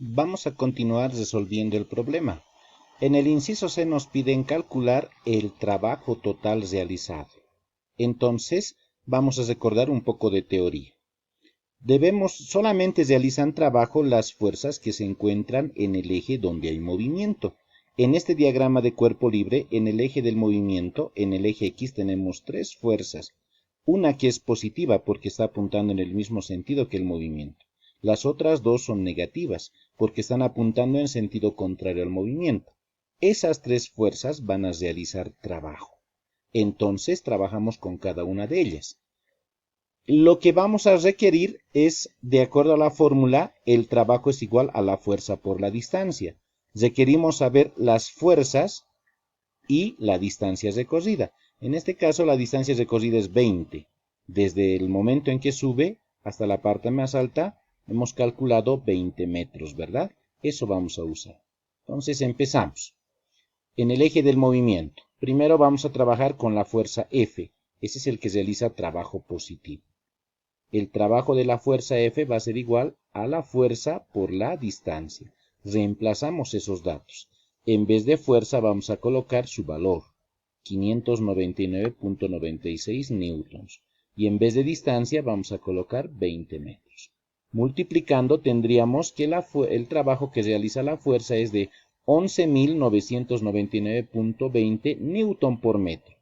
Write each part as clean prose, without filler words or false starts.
Vamos a continuar resolviendo el problema. En el inciso C nos piden calcular el trabajo total realizado. Entonces, vamos a recordar un poco de teoría. Solamente realizan trabajo las fuerzas que se encuentran en el eje donde hay movimiento. En este diagrama de cuerpo libre, en el eje del movimiento, en el eje X tenemos tres fuerzas. Una que es positiva porque está apuntando en el mismo sentido que el movimiento. Las otras dos son negativas porque están apuntando en sentido contrario al movimiento. Esas tres fuerzas van a realizar trabajo. Entonces trabajamos con cada una de ellas. Lo que vamos a requerir es, de acuerdo a la fórmula, el trabajo es igual a la fuerza por la distancia. Requerimos saber las fuerzas y la distancia recorrida. En este caso, la distancia recorrida es 20. Desde el momento en que sube hasta la parte más alta, hemos calculado 20 metros, ¿verdad? Eso vamos a usar. Entonces, empezamos. En el eje del movimiento, primero vamos a trabajar con la fuerza F. Ese es el que realiza trabajo positivo. El trabajo de la fuerza F va a ser igual a la fuerza por la distancia. Reemplazamos esos datos. En vez de fuerza vamos a colocar su valor, 599.96 newtons. Y en vez de distancia vamos a colocar 20 metros. Multiplicando tendríamos que el trabajo que realiza la fuerza es de 11.999.20 newton por metro.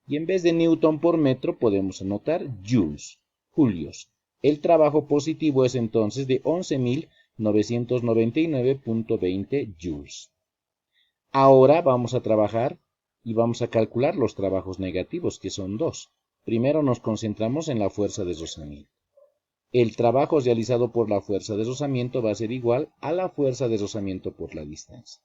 Y en vez de newton por metro podemos anotar joules. Julios. El trabajo positivo es entonces de 11.999.20 joules. Ahora vamos a trabajar y vamos a calcular los trabajos negativos, que son dos. Primero nos concentramos en la fuerza de rozamiento. El trabajo realizado por la fuerza de rozamiento va a ser igual a la fuerza de rozamiento por la distancia.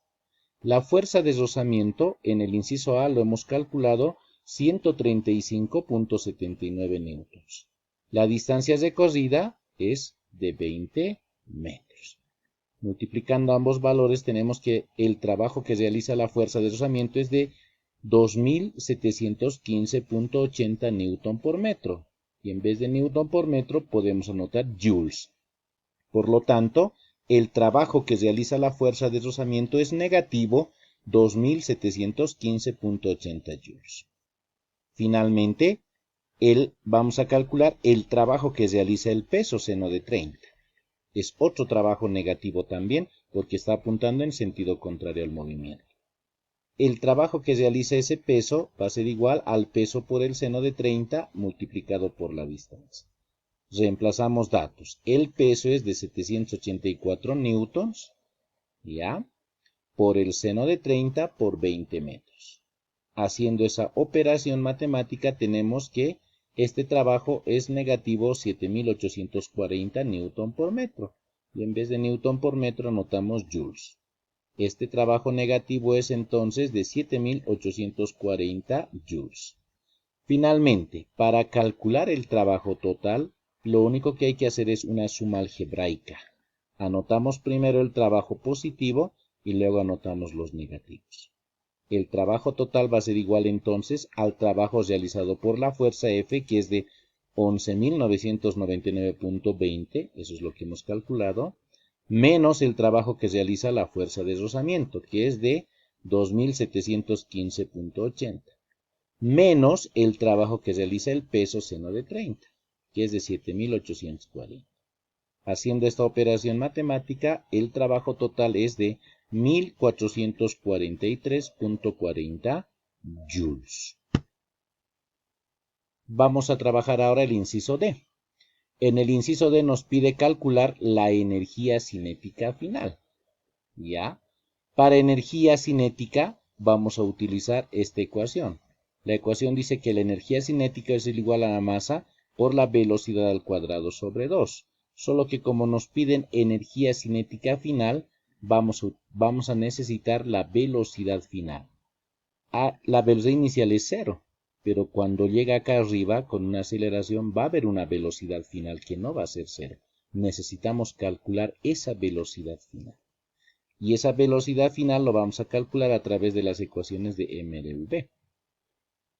La fuerza de rozamiento en el inciso A lo hemos calculado 135.79 newtons. La distancia recorrida es de 20 metros. Multiplicando ambos valores tenemos que el trabajo que realiza la fuerza de rozamiento es de 2.715.80 newton por metro. Y en vez de newton por metro podemos anotar joules. Por lo tanto, el trabajo que realiza la fuerza de rozamiento es negativo 2.715.80 joules. Finalmente, vamos a calcular el trabajo que realiza el peso seno de 30. Es otro trabajo negativo también porque está apuntando en sentido contrario al movimiento. El trabajo que realiza ese peso va a ser igual al peso por el seno de 30 multiplicado por la distancia. Reemplazamos datos. El peso es de 784 newtons, ¿ya? Por el seno de 30 por 20 metros. Haciendo esa operación matemática tenemos que este trabajo es negativo 7.840 newton por metro. Y en vez de newton por metro anotamos joules. Este trabajo negativo es entonces de 7.840 joules. Finalmente, para calcular el trabajo total, lo único que hay que hacer es una suma algebraica. Anotamos primero el trabajo positivo y luego anotamos los negativos. El trabajo total va a ser igual entonces al trabajo realizado por la fuerza F, que es de 11.999.20, eso es lo que hemos calculado, menos el trabajo que realiza la fuerza de rozamiento, que es de 2.715.80, menos el trabajo que realiza el peso seno de 30, que es de 7.840. Haciendo esta operación matemática, el trabajo total es de 1.443.40 joules. Vamos a trabajar ahora el inciso D. En el inciso D nos pide calcular la energía cinética final. ¿Ya? Para energía cinética vamos a utilizar esta ecuación. La ecuación dice que la energía cinética es igual a la masa por la velocidad al cuadrado sobre 2. Solo que como nos piden energía cinética final, vamos a necesitar la velocidad final. La velocidad inicial es 0, pero cuando llega acá arriba con una aceleración va a haber una velocidad final que no va a ser 0. Necesitamos calcular esa velocidad final. Y esa velocidad final lo vamos a calcular a través de las ecuaciones de MRV.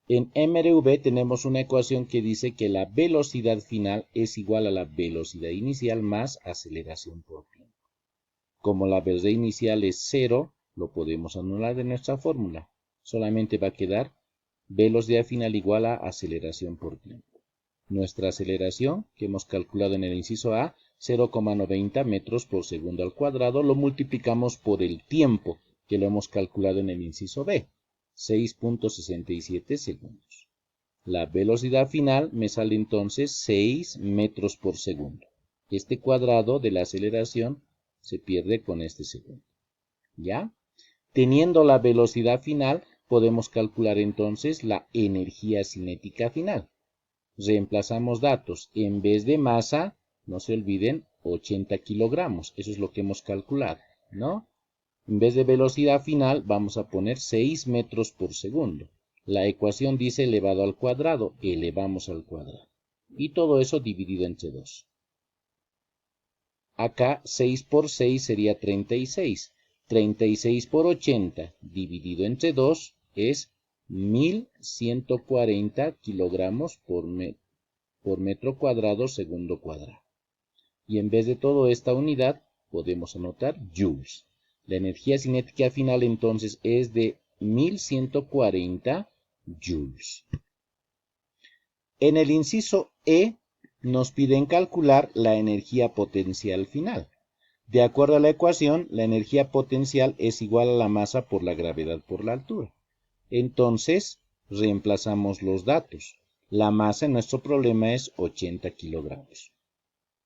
En MRV tenemos una ecuación que dice que la velocidad final es igual a la velocidad inicial más aceleración por tiempo. Como la velocidad inicial es 0, lo podemos anular de nuestra fórmula. Solamente va a quedar velocidad final igual a aceleración por tiempo. Nuestra aceleración, que hemos calculado en el inciso A, 0,90 metros por segundo al cuadrado, lo multiplicamos por el tiempo, que lo hemos calculado en el inciso B, 6.67 segundos. La velocidad final me sale entonces 6 metros por segundo. Este cuadrado de la aceleración se pierde con este segundo. ¿Ya? Teniendo la velocidad final, podemos calcular entonces la energía cinética final. Reemplazamos datos. En vez de masa, no se olviden, 80 kilogramos. Eso es lo que hemos calculado, ¿no? En vez de velocidad final, vamos a poner 6 metros por segundo. La ecuación dice elevado al cuadrado. Elevamos al cuadrado. Y todo eso dividido entre 2. Acá 6 por 6 sería 36. 36 por 80 dividido entre 2 es 1140 kilogramos por metro cuadrado segundo cuadrado. Y en vez de toda esta unidad podemos anotar joules. La energía cinética final entonces es de 1140 joules. En el inciso E nos piden calcular la energía potencial final. De acuerdo a la ecuación, la energía potencial es igual a la masa por la gravedad por la altura. Entonces, reemplazamos los datos. La masa en nuestro problema es 80 kilogramos.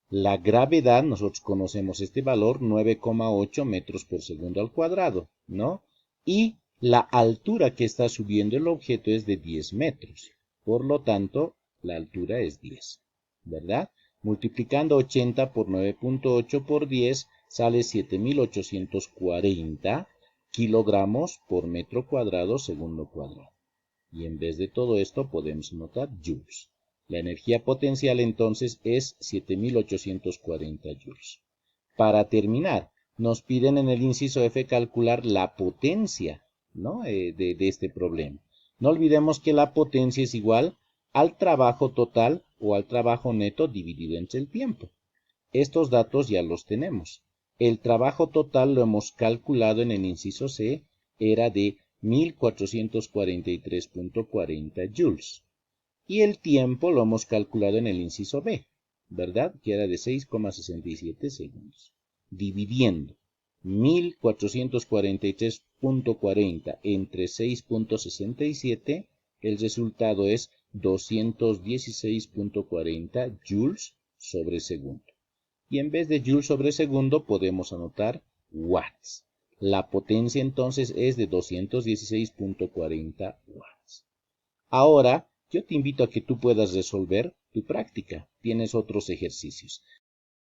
La gravedad, nosotros conocemos este valor, 9,8 metros por segundo al cuadrado, ¿no? Y la altura que está subiendo el objeto es de 10 metros. Por lo tanto, la altura es 10, ¿verdad? Multiplicando 80 por 9.8 por 10 sale 7.840 kilogramos por metro cuadrado segundo cuadrado. Y en vez de todo esto podemos anotar joules. La energía potencial entonces es 7.840 joules. Para terminar, nos piden en el inciso F calcular la potencia, ¿no? de este problema. No olvidemos que la potencia es igual al trabajo total o al trabajo neto dividido entre el tiempo. Estos datos ya los tenemos. El trabajo total lo hemos calculado en el inciso C, era de 1443.40 joules. Y el tiempo lo hemos calculado en el inciso B, ¿verdad? Que era de 6,67 segundos. Dividiendo 1443.40 entre 6.67, el resultado es 216.40 joules sobre segundo. Y en vez de joules sobre segundo podemos anotar watts. La potencia entonces es de 216.40 watts. Ahora, yo te invito a que tú puedas resolver tu práctica. Tienes otros ejercicios.